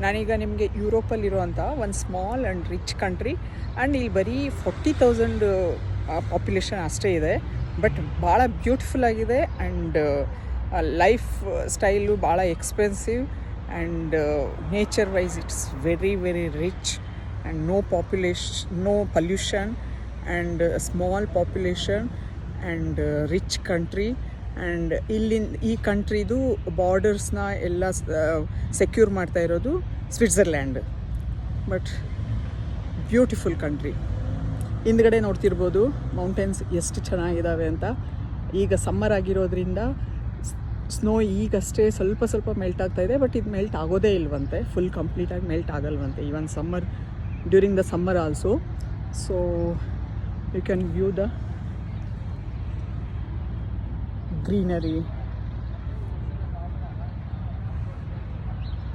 ನಾನೀಗ ನಿಮಗೆ ಯುರೋಪಲ್ಲಿರುವಂಥ ಒಂದು small and rich country, and ಇಲ್ಲಿ ಬರೀ 40,000 ಪಾಪ್ಯುಲೇಷನ್ ಅಷ್ಟೇ ಇದೆ. ಬಟ್ ಭಾಳ ಬ್ಯೂಟಿಫುಲ್ ಆಗಿದೆ, ಆ್ಯಂಡ್ ಲೈಫ್ ಸ್ಟೈಲು ಭಾಳ expensive, and nature wise it's very very rich, and no pollution, and small population, and rich country. And ಈ ಕಂಟ್ರಿದು ಬಾರ್ಡರ್ಸ್ನ ಎಲ್ಲ ಸೆಕ್ಯೂರ್ ಮಾಡ್ತಾ ಇರೋದು ಸ್ವಿಟ್ಜರ್ಲ್ಯಾಂಡ್. But beautiful country. ಹಿಂದ್ಗಡೆ ನೋಡ್ತಿರ್ಬೋದು ಮೌಂಟೇನ್ಸ್ ಎಷ್ಟು ಚೆನ್ನಾಗಿದ್ದಾವೆ ಅಂತ. ಈಗ ಸಮ್ಮರ್ ಆಗಿರೋದ್ರಿಂದ ಸ್ನೋ ಈಗಷ್ಟೇ ಸ್ವಲ್ಪ ಮೆಲ್ಟ್ ಆಗ್ತಾ ಇದೆ, ಬಟ್ ಇದು ಮೆಲ್ಟ್ ಆಗೋದೇ ಇಲ್ವಂತೆ, ಫುಲ್ ಕಂಪ್ಲೀಟಾಗಿ ಮೆಲ್ಟ್ ಆಗಲ್ವಂತೆ even during the summer also. So you can view the greenery